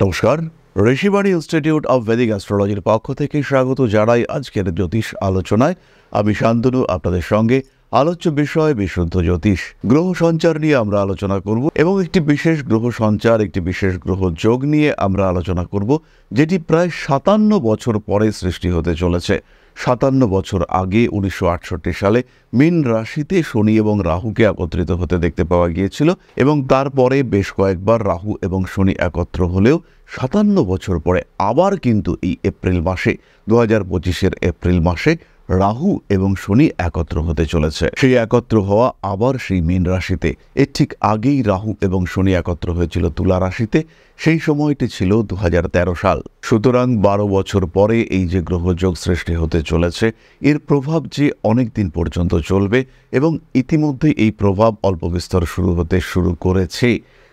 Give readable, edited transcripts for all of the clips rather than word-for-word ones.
নমস্কার, Rishibani institute of Vedic অ্যাস্ট্রোলজির পক্ষ থেকে স্বাগত জানাই আজকের জ্যোতিষ আলোচনায়। আমি শান্তনু আপনাদের সঙ্গে। আলোচ্য বিষয় বিশুদ্ধ জ্যোতিষ। গ্রহ সঞ্চার নিয়ে আমরা আলোচনা করব এবং একটি বিশেষ গ্রহ সঞ্চার, একটি বিশেষ গ্রহ যোগ নিয়ে আমরা আলোচনা করব, যেটি প্রায় 57 বছর পরে সৃষ্টি হতে চলেছে। 57 বছর আগে 1968 সালে মীন রাশিতে শনি এবং রাহুকে একত্রিত হতে দেখতে পাওয়া গিয়েছিল এবং তারপরে বেশ কয়েকবার রাহু এবং শনি একত্র হলেও 57 বছর পরে আবার কিন্তু এই এপ্রিল মাসে 2025-এর এপ্রিল মাসে রাহু এবং শনি একত্র হতে চলেছে। সেই একত্র হওয়া আবার সেই মীন রাশিতে। এর ঠিক আগেই রাহু এবং শনি একত্র হয়েছিল তুলা রাশিতে। সেই সময়টি ছিল 2013 সাল। সুতরাং 12 বছর পরে এই যে গ্রহযোগ সৃষ্টি হতে চলেছে, এর প্রভাব যে অনেক দিন পর্যন্ত চলবে এবং ইতিমধ্যে এই প্রভাব অল্প বিস্তর শুরু করেছে।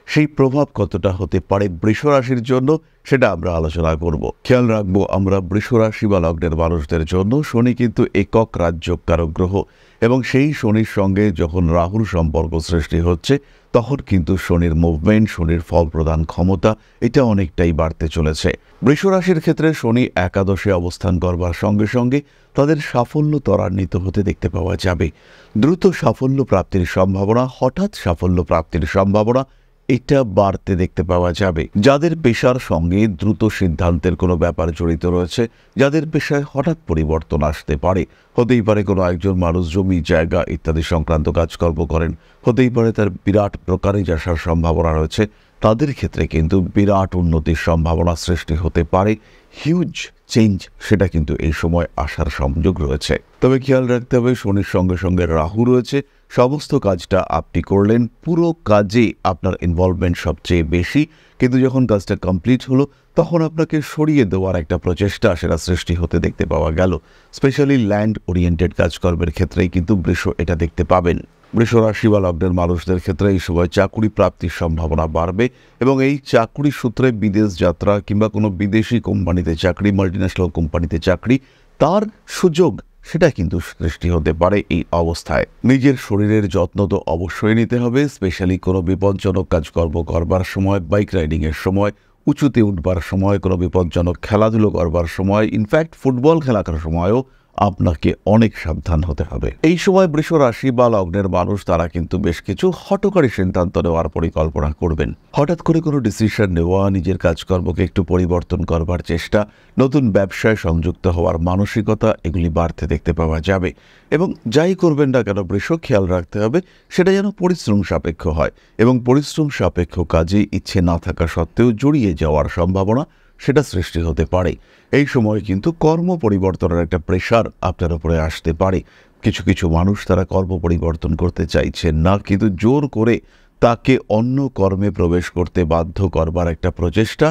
সেই প্রভাব কতটা হতে পারে বৃষ রাশির জন্য, সেটা আমরা আলোচনা করব। খেয়াল রাখবো, আমরা বৃষ রাশি বা লগ্নের মানুষদের জন্য শনি কিন্তু একক রাজ্যকারক গ্রহ এবং সেই শনির সঙ্গে যখন রাহুর সম্পর্ক সৃষ্টি হচ্ছে, তখন কিন্তু শনির মুভমেন্ট, শনির ফল প্রদান ক্ষমতা এটা অনেকটাই বাড়তে চলেছে। বৃষ রাশির ক্ষেত্রে শনি একাদশে অবস্থান করবার সঙ্গে সঙ্গে তাদের সাফল্য ত্বরান্বিত হতে দেখতে পাওয়া যাবে। দ্রুত সাফল্য প্রাপ্তির সম্ভাবনা, হঠাৎ সাফল্য প্রাপ্তির সম্ভাবনা এটা বাড়তে দেখতে পাওয়া যাবে। যাদের পেশার সঙ্গে দ্রুত সিদ্ধান্তের কোনো ব্যাপার জড়িত রয়েছে, যাদের পেশায় হঠাৎ পরিবর্তন আসতে পারে, হতেই পারে কোনো একজন মানুষ জমি জায়গা ইত্যাদি সংক্রান্ত কাজকর্ম করেন, হতেই পারে তার বিরাট ব্রোকারেজ আসার সম্ভাবনা রয়েছে, তাদের ক্ষেত্রে কিন্তু বিরাট উন্নতির সম্ভাবনা সৃষ্টি হতে পারে। হিউজ চেঞ্জ সেটা কিন্তু এই সময় আসার সংযোগ রয়েছে। তবে খেয়াল রাখতে হবে, শনির সঙ্গে সঙ্গে রাহু রয়েছে। সমস্ত কাজটা আপনি করলেন, পুরো কাজে আপনার ইনভলভমেন্ট সবচেয়ে বেশি, কিন্তু যখন কাজটা কমপ্লিট হলো তখন আপনাকে সরিয়ে দেওয়ার একটা প্রচেষ্টা সেটা সৃষ্টি হতে দেখতে পাওয়া গেল। স্পেশালি ল্যান্ড ওরিয়েন্টেড কাজকর্মের ক্ষেত্রেই কিন্তু বৃষ এটা দেখতে পাবেন। বৃষ রাশি বা লগ্নের মানুষদের ক্ষেত্রে এই সময় চাকুরি প্রাপ্তির সম্ভাবনা বাড়বে এবং এই চাকুরি সূত্রে বিদেশ যাত্রা কিংবা কোনো বিদেশি কোম্পানিতে চাকরি, মাল্টিন্যাশনাল কোম্পানিতে চাকরি, তার সুযোগ সেটা কিন্তু সৃষ্টি হতে পারে এই অবস্থায়। নিজের শরীরের যত্ন তো অবশ্যই নিতে হবে, স্পেশালি কোনো বিপজ্জনক কাজকর্ম করবার সময়, বাইক রাইডিংয়ের সময়, উঁচুতে উঠবার সময়, কোনো বিপজ্জনক খেলাধুলো করবার সময়, ইনফ্যাক্ট ফুটবল খেলার সময়ও আপনাকে অনেক সাবধান হতে হবে। এই সময় বৃষ রাশি বা লগ্নের মানুষ তারা কিন্তু বেশ কিছু হঠকারী সিদ্ধান্ত নেওয়ার পরিকল্পনা করবেন। হঠাৎ করে কোনো ডিসিশন নেওয়া, নিজের কাজকর্মকে একটু পরিবর্তন করবার চেষ্টা, নতুন ব্যবসায় সংযুক্ত হওয়ার মানসিকতা, এগুলি বাড়তে দেখতে পাওয়া যাবে। এবং যাই করবেন না কেন বৃষ, খেয়াল রাখতে হবে সেটা যেন পরিশ্রম সাপেক্ষ হয় এবং পরিশ্রম সাপেক্ষ কাজে ইচ্ছে না থাকা সত্ত্বেও জড়িয়ে যাওয়ার সম্ভাবনা সেটা সৃষ্টি হতে পারে। এই সময় কিন্তু কর্ম পরিবর্তনের একটা প্রেশার আপনার উপরে আসতে পারে। কিছু কিছু মানুষ তারা কর্ম পরিবর্তন করতে চাইছেন না, কিন্তু জোর করে তাকে অন্য কর্মে প্রবেশ করতে বাধ্য করবার একটা প্রচেষ্টা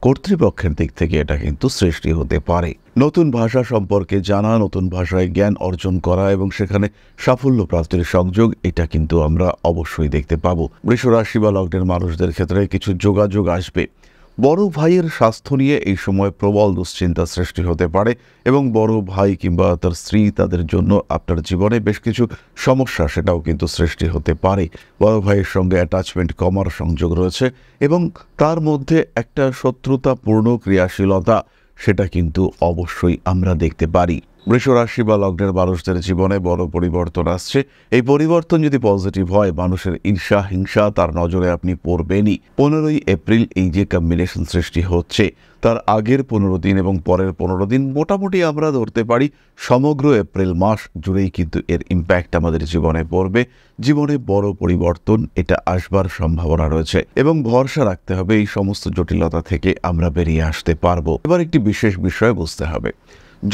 কর্তৃপক্ষের দিক থেকে এটা কিন্তু সৃষ্টি হতে পারে। নতুন ভাষা সম্পর্কে জানা, নতুন ভাষায় জ্ঞান অর্জন করা এবং সেখানে সাফল্য প্রাপ্তির সংযোগ এটা কিন্তু আমরা অবশ্যই দেখতে পাবো। বৃষ রাশি বা লগ্নের মানুষদের ক্ষেত্রে কিছু যোগাযোগ আসবে। বড় ভাইয়ের স্বাস্থ্য নিয়ে এই সময় প্রবল দুশ্চিন্তা সৃষ্টি হতে পারে এবং বড় ভাই কিংবা তার স্ত্রী, তাদের জন্য আপনার জীবনে বেশ কিছু সমস্যা সেটাও কিন্তু সৃষ্টি হতে পারে। বড় ভাইয়ের সঙ্গে অ্যাটাচমেন্ট কমার সংযোগ রয়েছে এবং তার মধ্যে একটা শত্রুতাপূর্ণ ক্রিয়াশীলতা সেটা কিন্তু অবশ্যই আমরা দেখতে পারি। বৃষ রাশি বা লগ্নের মানুষদের জীবনে বড় পরিবর্তন আসছে। এই পরিবর্তন যদি পজিটিভ হয়, মানুষের ঈর্ষা হিংসা তার নজরে আপনি পড়বেনই। 15ই এপ্রিল এই যে কম্বিনেশন সৃষ্টি হচ্ছে, তার আগের 15 দিন এবং পরের 15 দিন মোটামুটি আমরা ধরতে পারি সমগ্র এপ্রিল মাস জুড়েই কিন্তু এর ইম্প্যাক্ট আমাদের জীবনে পড়বে। জীবনে বড় পরিবর্তন এটা আসবার সম্ভাবনা রয়েছে এবং ভরসা রাখতে হবে এই সমস্ত জটিলতা থেকে আমরা বেরিয়ে আসতে পারবো। এবার একটি বিশেষ বিষয় বুঝতে হবে,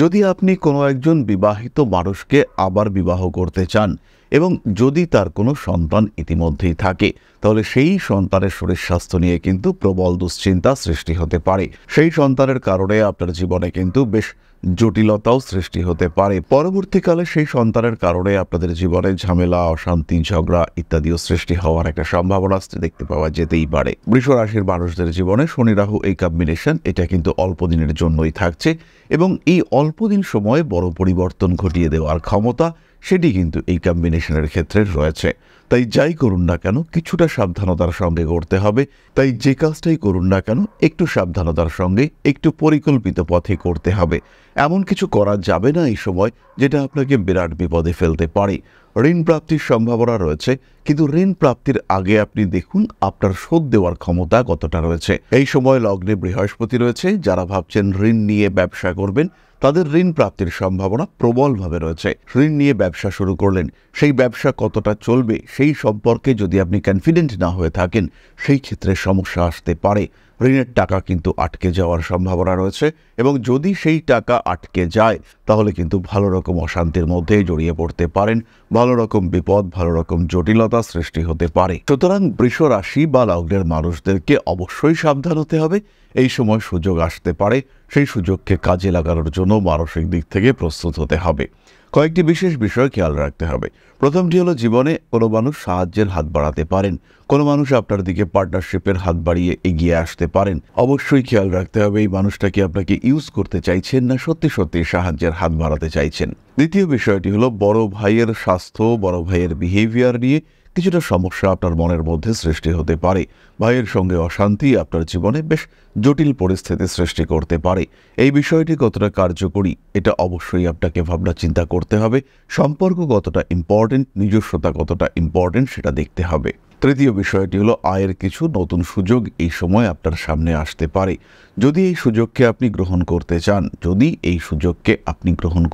যদি আপনি কোনো একজন বিবাহিত মানুষকে আবার বিবাহ করতে চান এবং যদি তার কোনো সন্তান ইতিমধ্যেই থাকে, তাহলে সেই সন্তানের শরীর স্বাস্থ্য নিয়ে কিন্তু প্রবল দুশ্চিন্তা সৃষ্টি হতে পারে। সেই সন্তানের কারণে আপনার জীবনে কিন্তু বেশ জটিলতাও সৃষ্টি হতে পারে। পরবর্তীকালে সেই সন্তানের কারণে আপনাদের জীবনে ঝামেলা, অশান্তি, ঝগড়া ইত্যাদিও সৃষ্টি হওয়ার একটা সম্ভাবনা দেখতে পাওয়া যেতেই পারে। বৃষ রাশির মানুষদের জীবনে শনি রাহু এই কম্বিনেশন এটা কিন্তু অল্প দিনের জন্যই থাকছে এবং এই অল্প দিন সময়ে বড় পরিবর্তন ঘটিয়ে দেওয়ার ক্ষমতা সেটি কিন্তু এই কম্বিনেশনের ক্ষেত্রে রয়েছে। তাই যাই করুন না কেন কিছুটা সাবধানতার সঙ্গে করতে হবে। তাই যে কাজটাই করুন না কেন একটু সাবধানতার সঙ্গে একটু পরিকল্পিত পথে করতে হবে। এমন কিছু করা যাবে না এই সময় যেটা আপনাকে বিরাট বিপদে ফেলতে পারে। ঋণ প্রাপ্তির সম্ভাবনা রয়েছে, কিন্তু ঋণ প্রাপ্তির আগে আপনি দেখুন আপনার শোধ দেওয়ার ক্ষমতা কতটা রয়েছে। এই সময় লগ্নে বৃহস্পতি রয়েছে। যারা ভাবছেন ঋণ নিয়ে ব্যবসা করবেন তাদের ঋণ প্রাপ্তির সম্ভাবনা প্রবলভাবে রয়েছে। ঋণ নিয়ে ব্যবসা শুরু করলেন, সেই ব্যবসা কতটা চলবে সেই সম্পর্কে যদি আপনি কনফিডেন্ট না হয়ে থাকেন সেই ক্ষেত্রে সমস্যা আসতে পারে। ঋণের টাকা কিন্তু আটকে যাওয়ার সম্ভাবনা রয়েছে, এবং যদি সেই টাকা আটকে যায় তাহলে কিন্তু ভালো রকম অশান্তির মধ্যে জড়িয়ে পড়তে পারেন। ভালো রকম বিপদ, ভালো রকম জটিলতা সৃষ্টি হতে পারে। সুতরাং বৃষ রাশি বা লগ্নের মানুষদেরকে অবশ্যই সাবধান হতে হবে। এই সময় সুযোগ আসতে পারে, সেই সুযোগকে কাজে লাগানোর জন্য মানসিক দিক থেকে প্রস্তুত হতে হবে। কয়েকটি বিশেষ বিষয় খেয়াল রাখতে হবে। প্রথমটি হলো, জীবনে কোনো মানুষ সাহায্যের হাত বাড়াতে পারেন, কোনো মানুষ আপনার দিকে পার্টনারশিপের হাত বাড়িয়ে এগিয়ে আসতে পারেন। অবশ্যই খেয়াল রাখতে হবে এই মানুষটা কি আপনাকে ইউজ করতে চাইছেন না সত্যি সত্যি সাহায্যের হাত বাড়াতে চাইছেন। দ্বিতীয় বিষয়টি হলো, বড় ভাইয়ের স্বাস্থ্য, বড় ভাইয়ের বিহেভিয়ার নিয়ে কিছুটা সমস্যা আপনার মনের মধ্যে সৃষ্টি হতে পারে। ভাইয়ের সঙ্গে অশান্তি আপনার জীবনে বেশ জটিল পরিস্থিতি সৃষ্টি করতে পারে। এই বিষয়টি কতটা কার্যকরী এটা অবশ্যই আপনাকে ভাবনা চিন্তা করতে হবে। সম্পর্ক কতটা ইম্পর্টেন্ট, নিজস্বতা কতটা ইম্পর্টেন্ট সেটা দেখতে হবে। তৃতীয় বিষয়টি হলো, আয়ের কিছু নতুন সুযোগ এই সময় আপনার সামনে আসতে পারে। যদি এই সুযোগকে আপনি গ্রহণ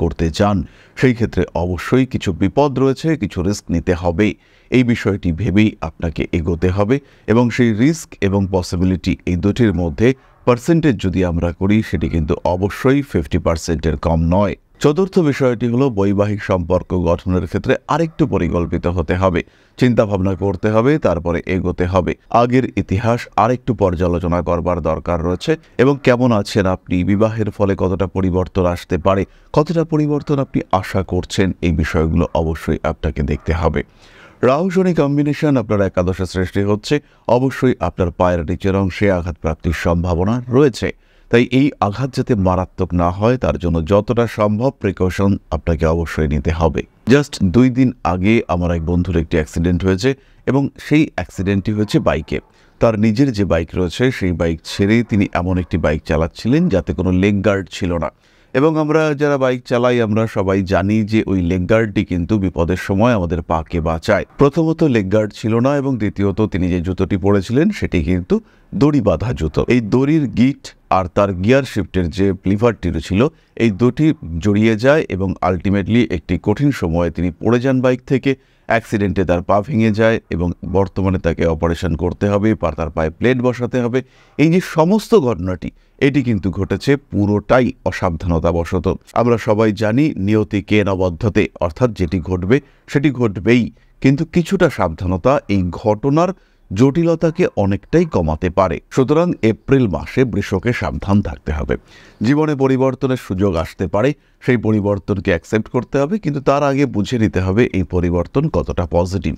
করতে চান সেই ক্ষেত্রে অবশ্যই কিছু বিপদ রয়েছে, কিছু রিস্ক নিতে হবে। এই বিষয়টি ভেবেই আপনাকে এগোতে হবে, এবং সেই রিস্ক এবং পসিবিলিটি এই দুটির মধ্যে পার্সেন্টেজ যদি আমরা করি সেটি কিন্তু অবশ্যই 50%-এর কম নয়। চতুর্থ বিষয়টি হলো, বৈবাহিক সম্পর্ক গঠনের ক্ষেত্রে আরেকটু পরিকল্পিত হতে হবে, চিন্তা ভাবনা করতে হবে, তারপরে এগোতে হবে। আগের ইতিহাস আরেকটু পর্যালোচনা করবার দরকার রয়েছে, এবং কেমন আছেন আপনি, বিবাহের ফলে কতটা পরিবর্তন আসতে পারে, কতটা পরিবর্তন আপনি আশা করছেন, এই বিষয়গুলো অবশ্যই আপনাকে দেখতে হবে। রাহু শনি কম্বিনেশন আপনার একাদশে সৃষ্টি হচ্ছে, অবশ্যই আপনার পায়ের নিচের অংশে আঘাত প্রাপ্তির সম্ভাবনা রয়েছে। তাই এই আঘাত যাতে মারাত্মক না হয় তার জন্য যতটা সম্ভব প্রিকশন আপনাকে অবশ্যই নিতে হবে। জাস্ট 2 দিন আগে আমার এক বন্ধুর একটি অ্যাক্সিডেন্ট হয়েছে, এবং সেই অ্যাক্সিডেন্টটি হয়েছে বাইকে। তার নিজের যে বাইক রয়েছে সেই বাইক ছেড়ে তিনি এমন একটি বাইক চালাচ্ছিলেন যাতে কোনো লেগ গার্ড ছিল না, এবং আমরা যারা বাইক চালাই আমরা সবাই জানি যে ওই লেগ গার্ডটি কিন্তু বিপদের সময় আমাদের পাকে বাঁচায়। প্রথমত লেগ গার্ড ছিল না, এবং দ্বিতীয়ত তিনি যে জুতোটি পরেছিলেন সেটি কিন্তু দড়ি বাঁধা জুতো। এই দড়ির গিট আর তার গিয়ার শিফটের যে লিভারটি ছিল এই দুটি জড়িয়ে যায়, এবং আলটিমেটলি একটি কঠিন সময়ে তিনি পড়ে যান বাইক থেকে। অ্যাক্সিডেন্টে তার পা ভেঙে যায়, এবং বর্তমানে তাকে অপারেশন করতে হবে, তার পায়ে প্লেট বসাতে হবে। এই যে সমস্ত ঘটনাটি এটি কিন্তু ঘটেছে পুরোটাই অসাবধানতাবশত। আমরা সবাই জানি নিয়তিকে নবদ্ধতে, অর্থাৎ যেটি ঘটবে সেটি ঘটবেই, কিন্তু কিছুটা সাবধানতা এই ঘটনার জটিলতাকে অনেকটাই কমাতে পারে। সুতরাং এপ্রিল মাসে বৃষকে সাবধান থাকতে হবে। জীবনে পরিবর্তনের সুযোগ আসতে পারে, সেই পরিবর্তনকে অ্যাকসেপ্ট করতে হবে, কিন্তু তার আগে বুঝে নিতে হবে এই পরিবর্তন কতটা পজিটিভ।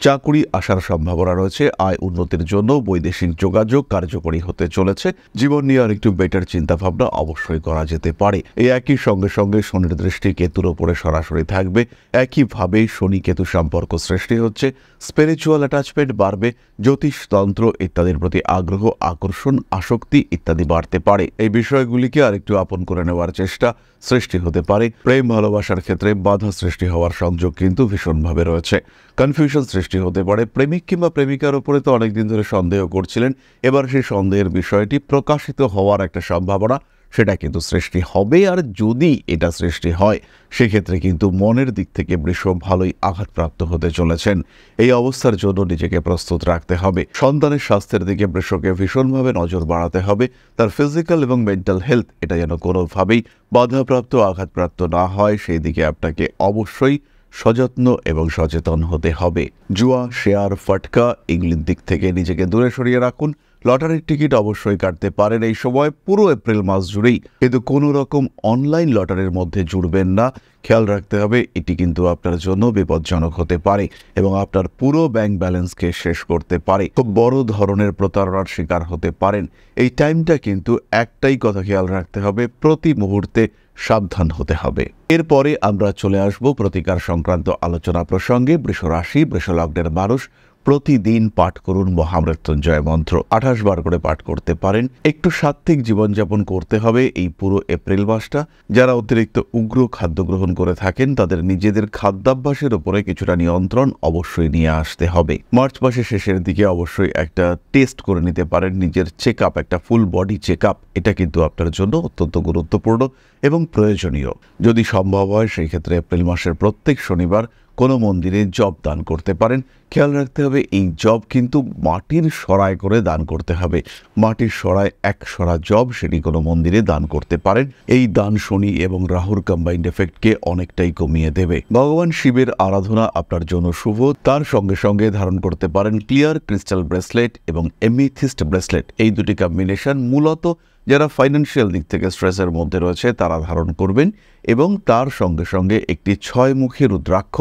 চাকুরি আসার সম্ভাবনা রয়েছে, আয় উন্নতির জন্য বৈদেশিক যোগাযোগ কার্যকরী হতে চলেছে। জীবন নিয়ে আরেকটু বেটার চিন্তাভাবনা অবশ্যই করা যেতে পারে। এই একই সঙ্গে সঙ্গে শনির দৃষ্টি কেতুর ওপরে সরাসরি থাকবে, একইভাবে শনি কেতু সম্পর্ক সৃষ্টি হচ্ছে, স্পিরিচুয়াল অ্যাটাচমেন্ট বাড়বে, জ্যোতিষতন্ত্র ইত্যাদির প্রতি আগ্রহ, আকর্ষণ, আসক্তি ইত্যাদি বাড়তে পারে। এই বিষয়গুলিকে আরেকটু আপন করে নেওয়ার চেষ্টা সৃষ্টি হতে পারে। প্রেম ভালোবাসার ক্ষেত্রে বাধা সৃষ্টি হওয়ার সংযোগ কিন্তু ভীষণভাবে রয়েছে। কনফিউশন সৃষ্টি হতে পারে। প্রেমিক কিংবা প্রেমিকার উপরে তো অনেকদিন ধরে সন্দেহ করছিলেন, এবার সেই সন্দেহের বিষয়টি প্রকাশিত হওয়ার একটা সম্ভাবনা সেটা কিন্তু সৃষ্টি হবে। আর যদি এটা সৃষ্টি হয় সেক্ষেত্রে কিন্তু মনের দিক থেকে বৃষ ভালোই আঘাতপ্রাপ্ত হতে চলেছেন। এই অবস্থার জন্য নিজেকে প্রস্তুত রাখতে হবে। সন্তানের স্বাস্থ্যের দিকে বৃষকে ভীষণভাবে নজর বাড়াতে হবে। তার ফিজিক্যাল এবং মেন্টাল হেলথ এটা যেন কোনোভাবেই বাধাপ্রাপ্ত, আঘাতপ্রাপ্ত না হয় সেই দিকে আপনাকে অবশ্যই সযত্ন এবং সচেতন হতে হবে। জুয়া, শেয়ার, ফাটকা এগুলির দিক থেকে নিজেকে দূরে সরিয়ে রাখুন। লটারির টিকিট অবশ্যই কাটতে পারেন এই সময় পুরো এপ্রিল মাস জুড়েই, কিন্তু কোনো রকম অনলাইন লটারির মধ্যে জুড়বেন না। খেয়াল রাখতে হবে, এটি কিন্তু আপনার জন্য বিপজ্জনক হতে পারে এবং আপনার পুরো ব্যাংক ব্যালেন্সকে শেষ করতে পারে। খুব বড় ধরনের প্রতারণার শিকার হতে পারেন। এই টাইমটা কিন্তু একটাই কথা খেয়াল রাখতে হবে, প্রতি মুহূর্তে সাবধান হতে হবে। এরপরে আমরা চলে আসব প্রতিকার সংক্রান্ত আলোচনা প্রসঙ্গে। বৃষ রাশি, বৃষ লগ্নের মানুষ প্রতিদিন পাঠ করুন মহামৃত্যুঞ্জয় মন্ত্র, 28 বার করে পাঠ করতে পারেন। একটু সাত্ত্বিক জীবনযাপন করতে হবে এই পুরো এপ্রিল মাসটা। যারা অতিরিক্ত উগ্র খাদ্য গ্রহণ করে থাকেন তাদের নিজেদের খাদ্যাভ্যাসের উপরে কিছুটা নিয়ন্ত্রণ অবশ্যই নিয়ে আসতে হবে। মার্চ মাসের শেষের দিকে অবশ্যই একটা টেস্ট করে নিতে পারেন, নিজের চেক আপ, একটা ফুল বডি চেক আপ। এটা কিন্তু আপনার জন্য অত্যন্ত গুরুত্বপূর্ণ এবং প্রয়োজনীয়। যদি সম্ভব হয় সেই ক্ষেত্রে এপ্রিল মাসের প্রত্যেক শনিবার কোনো মন্দিরে জব দান করতে পারেন। খেয়াল রাখতে হবে, এই জব কিন্তু মাটির সরায় করে দান করতে হবে। মাটির সরায় 1 সরা জব, সেটি কোনো মন্দিরে দান করতে পারেন। এই দান শনি এবং রাহুর কম্বাইন্ড এফেক্টকে অনেকটাই কমিয়ে দেবে। ভগবান শিবের আরাধনা আপনার জন্য শুভ। তার সঙ্গে সঙ্গে ধারণ করতে পারেন ক্লিয়ার ক্রিস্টাল ব্রেসলেট এবং এমিথিস্ট ব্রেসলেট। এই দুটি কম্বিনেশন মূলত যারা ফাইন্যান্সিয়াল দিক থেকে স্ট্রেসের মধ্যে রয়েছে তারা ধারণ করবেন। এবং তার সঙ্গে সঙ্গে একটি 6-মুখী রুদ্রাক্ষ,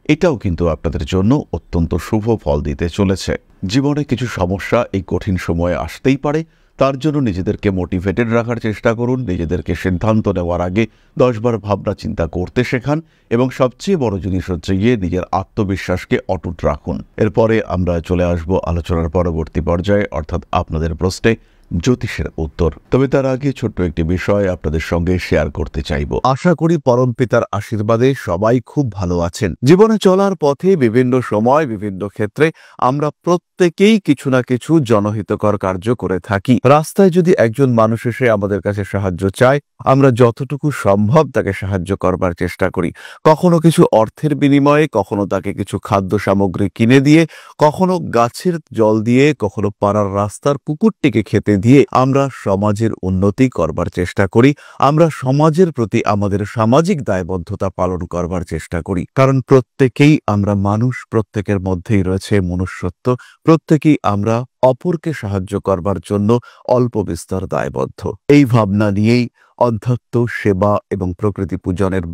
এটাও কিন্তু আপনাদের জন্য অত্যন্ত শুভ ফল দিতে চলেছে। জীবনে কিছু সমস্যা এই কঠিন সময়ে আসতেই পারে, তার জন্য নিজেদেরকে মোটিভেটেড রাখার চেষ্টা করুন। নিজেদেরকে সিদ্ধান্ত নেওয়ার আগে 10 বার ভাবনা চিন্তা করতে শেখান এবং সবচেয়ে বড় জিনিস হচ্ছে গিয়ে নিজের আত্মবিশ্বাসকে অটুট রাখুন। এরপরে আমরা চলে আসব আলোচনার পরবর্তী পর্যায়ে, অর্থাৎ আপনাদের প্রশ্নে জ্যোতিষের উত্তর। তবে তার আগে ছোট্ট একটি বিষয় আপনাদের সঙ্গে শেয়ার করতে চাইব। আশা করি পরম পিতার আশীর্বাদে সবাই খুব ভালো আছেন। জীবনে চলার পথে বিভিন্ন সময় বিভিন্ন ক্ষেত্রে আমরা প্রত্যেকেই কিছু না কিছু জনহিতকর কার্য করে থাকি। রাস্তায় যদি একজন মানুষ এসে আমাদের কাছে সাহায্য চায়, আমরা যতটুকু সম্ভব তাকে সাহায্য করবার চেষ্টা করি। কখনো কিছু অর্থের বিনিময়ে, কখনো তাকে কিছু খাদ্য সামগ্রী কিনে দিয়ে, কখনো গাছের জল দিয়ে, কখনো পাড়ার রাস্তার কুকুরটিকে খেতে দিয়ে আমরা সমাজের উন্নতি করবার চেষ্টা করি। আমরা সমাজের প্রতি আমাদের সামাজিক দায়বদ্ধতা পালন করবার চেষ্টা করি। কারণ প্রত্যেকেই আমরা মানুষ, প্রত্যেকের মধ্যেই রয়েছে মনুষ্যত্ব, প্রত্যেকেই আমরা অপরকে সাহায্য করবার জন্য অল্প বিস্তর দায়বদ্ধ। এই ভাবনা নিয়েই অধ্যাত্ম, সেবা এবং প্রকৃতি পূজনের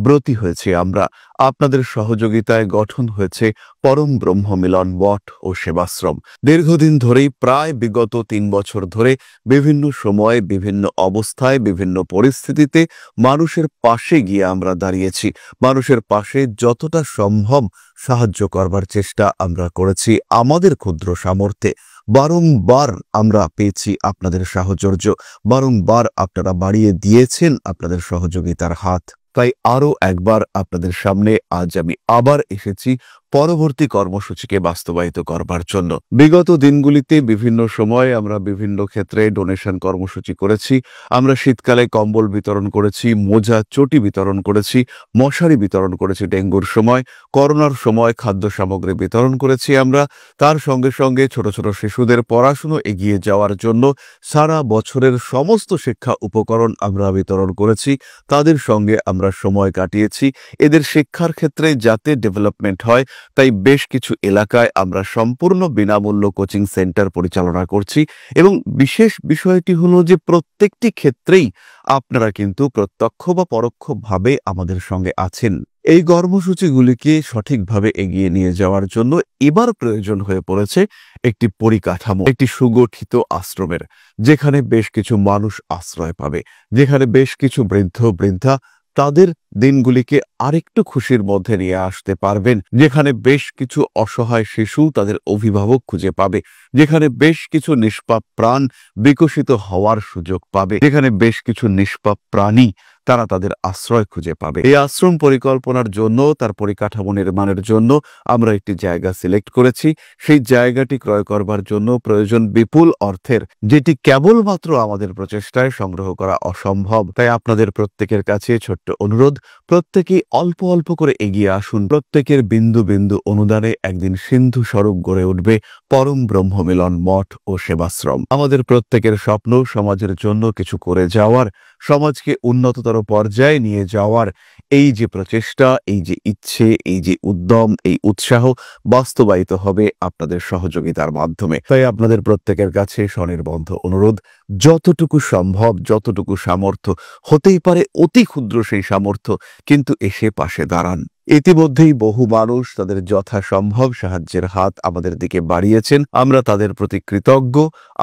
ব্রতী হয়েছে আমরা। আপনাদের সহযোগিতায় গঠন হয়েছে পরম ব্রহ্ম মিলন মঠ ও সেবাশ্রম। দীর্ঘদিন ধরেই, প্রায় বিগত 3 বছর ধরে বিভিন্ন সময়ে, বিভিন্ন অবস্থায়, বিভিন্ন পরিস্থিতিতে মানুষের পাশে গিয়ে আমরা দাঁড়িয়েছি। মানুষের পাশে যতটা সম্ভব সাহায্য করবার চেষ্টা আমরা করেছি আমাদের ক্ষুদ্র সামর্থ্যে। বারংবার আমরা পেয়েছি আপনাদের সাহচর্য, বারংবার আপনারা বাড়িয়ে দিয়েছেন আপনাদের সহযোগিতার হাত। তাই আরও একবার আপনাদের সামনে আজ আমি আবার এসেছি পরবর্তী কর্মসূচিকে বাস্তবায়িত করবার জন্য। বিগত দিনগুলিতে বিভিন্ন সময়ে আমরা বিভিন্ন ক্ষেত্রে ডোনেশন কর্মসূচি করেছি। আমরা শীতকালে কম্বল বিতরণ করেছি, মোজা চটি বিতরণ করেছি, মশারি বিতরণ করেছি ডেঙ্গুর সময়, করোনার সময় খাদ্য সামগ্রী বিতরণ করেছি আমরা। তার সঙ্গে সঙ্গে ছোট ছোট শিশুদের পড়াশুনো এগিয়ে যাওয়ার জন্য সারা বছরের সমস্ত শিক্ষা উপকরণ আমরা বিতরণ করেছি। তাদের সঙ্গে আমরা সময় কাটিয়েছি। এদের শিক্ষার ক্ষেত্রে যাতে ডেভেলপমেন্ট হয় তাই বেশ কিছু এলাকায় আমরা সম্পূর্ণ বিনামূল্য কোচিং সেন্টার পরিচালনা করছি। এবং বিশেষ বিষয়টি হলো যে প্রত্যেকটি ক্ষেত্রেই আপনারা কিন্তু প্রত্যক্ষ বা পরোক্ষভাবে আমাদের সঙ্গে আছেন। এই কর্মসূচিগুলিকে সঠিকভাবে এগিয়ে নিয়ে যাওয়ার জন্য এবার প্রয়োজন হয়ে পড়েছে একটি পরিকাঠামো, একটি সুগঠিত আশ্রমের, যেখানে বেশ কিছু মানুষ আশ্রয় পাবে, যেখানে বেশ কিছু বৃদ্ধ বৃদ্ধা তাদের দিনগুলিকে আরেকটু খুশির মধ্যে নিয়ে আসতে পারবেন, যেখানে বেশ কিছু অসহায় শিশু তাদের অভিভাবক খুঁজে পাবে, যেখানে বেশ কিছু নিষ্পাপ প্রাণ বিকশিত হওয়ার সুযোগ পাবে, যেখানে বেশ কিছু নিষ্পাপ প্রাণী তারা তাদের আশ্রয় খুঁজে পাবে। এই আশ্রম পরিকল্পনার জন্য, তার পরিকাঠামো নির্মাণের জন্য আমরা একটি জায়গা সিলেক্ট করেছি। সেই জায়গাটি ক্রয় করবার জন্য প্রয়োজন বিপুল অর্থের, যেটি কেবলমাত্র আমাদের প্রচেষ্টায় সংগ্রহ করা অসম্ভব। তাই আপনাদের প্রত্যেকের কাছে ছোট্ট অনুরোধ, প্রত্যেকেই অল্প অল্প করে এগিয়ে আসুন। প্রত্যেকের বিন্দু বিন্দু অনুদানে একদিন সিন্ধু স্বরূপ গড়ে উঠবে পরম ব্রহ্মমিলন মঠ ও সেবাশ্রম। আমাদের প্রত্যেকের স্বপ্ন সমাজের জন্য কিছু করে যাওয়ার, সমাজকে উন্নততর পর্যায়ে নিয়ে যাওয়ার এই যে প্রচেষ্টা, এই যে ইচ্ছে, এই যে উদ্যম, এই উৎসাহ বাস্তবায়িত হবে আপনাদের সহযোগিতার মাধ্যমে। তাই আপনাদের প্রত্যেকের কাছে স্বনির্বন্ধ অনুরোধ, যতটুকু সম্ভব, যতটুকু সামর্থ্য হতেই পারে, অতি ক্ষুদ্র সেই সামর্থ্য, কিন্তু এসে পাশে দাঁড়ান। ইতিমধ্যেই বহু মানুষ তাদের যথাসম্ভব সাহায্যের হাত আমাদের দিকে বাড়িয়েছেন। আমরা তাদের প্রতি কৃতজ্ঞ,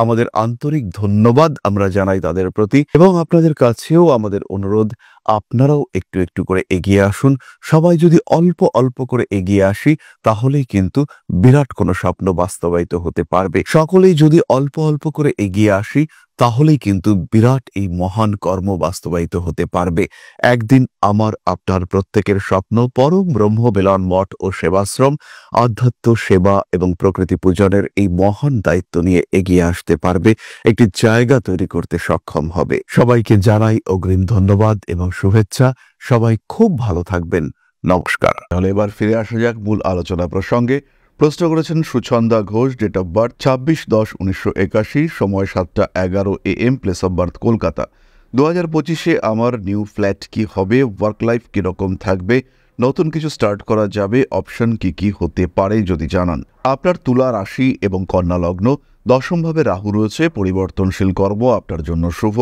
আমাদের আন্তরিক ধন্যবাদ আমরা জানাই তাদের প্রতি। এবং আপনাদের কাছেও আমাদের অনুরোধ, আপনারাও একটু একটু করে এগিয়ে আসুন। সবাই যদি অল্প অল্প করে এগিয়ে আসি, তাহলেই কিন্তু বিরাট কোনো স্বপ্ন বাস্তবায়িত হতে পারবে। সকলেই যদি অল্প অল্প করে এগিয়ে আসি, তাহলেই কিন্তু বিরাট এই মহান কর্ম বাস্তবায়িত হতে পারবে। একদিন আমার আপনার প্রত্যেকের স্বপ্ন পরম ব্রহ্মমিলন মঠ ও সেবাশ্রম আধ্যাত্ম সেবা এবং প্রকৃতি পূজনের এই মহান দায়িত্ব নিয়ে এগিয়ে আসতে পারবে, একটি জায়গা তৈরি করতে সক্ষম হবে। সবাইকে জানাই অগ্রিম ধন্যবাদ এবং শুভেচ্ছা। সবাই খুব ভালো থাকবেন। নমস্কার। তাহলে এবার ফিরে আসা যাক মূল আলোচনা প্রসঙ্গে। প্রশ্ন করেছেন Suchhanda Ghosh, date of birth 26/10/1981, সময় 7:11 AM, place of birth Kolkata. 2025-এ আমার নিউ ফ্ল্যাট কি হবে, ওয়ার্ক লাইফ কিরকম থাকবে, নতুন কিছু স্টার্ট করা যাবে, অপশন কি কি হতে পারে যদি জানান। আপনার তুলা রাশি এবং কন্যা লগ্ন, দশমভাবে রাহু রয়েছে, পরিবর্তনশীল কর্ম আপনার জন্য শুভ।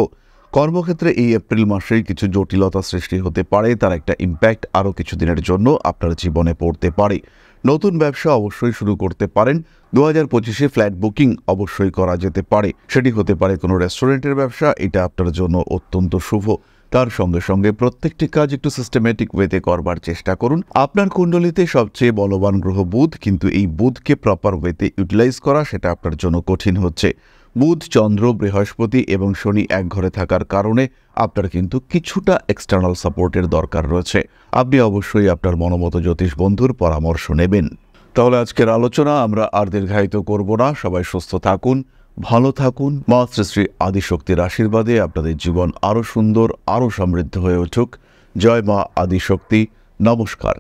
কর্মক্ষেত্রে এই এপ্রিল মাসেই কিছু জটিলতা সৃষ্টি হতে পারে, তার একটা ইম্প্যাক্ট আরও কিছুদিনের জন্য আপনার জীবনে পড়তে পারে। নতুন ব্যবসা অবশ্যই শুরু করতে পারেন। 2025-এ ফ্ল্যাট বুকিং অবশ্যই করা যেতে পারে, সেটি হতে পারে কোনো রেস্টুরেন্টের ব্যবসা, এটা আপনার জন্য অত্যন্ত শুভ। তার সঙ্গে সঙ্গে প্রত্যেকটি কাজ একটু সিস্টেমেটিক ওয়েতে করবার চেষ্টা করুন। আপনার কুণ্ডলিতে সবচেয়ে বলবান গ্রহ বুধ, কিন্তু এই বুধকে প্রপার ওয়েতে ইউটিলাইজ করা সেটা আপনার জন্য কঠিন হচ্ছে। বুধ, চন্দ্র, বৃহস্পতি এবং শনি এক ঘরে থাকার কারণে আপনার কিন্তু কিছুটা এক্সটার্নাল সাপোর্টের দরকার রয়েছে। আপনি অবশ্যই আপনার মনোমত জ্যোতিষ বন্ধুর পরামর্শ নেবেন। তাহলে আজকের আলোচনা আমরা আর দীর্ঘায়িত করব না। সবাই সুস্থ থাকুন, ভালো থাকুন। মা শ্রী শ্রী আদিশক্তির আশীর্বাদে আপনাদের জীবন আরও সুন্দর, আরও সমৃদ্ধ হয়ে উঠুক। জয় মা আদিশক্তি। নমস্কার।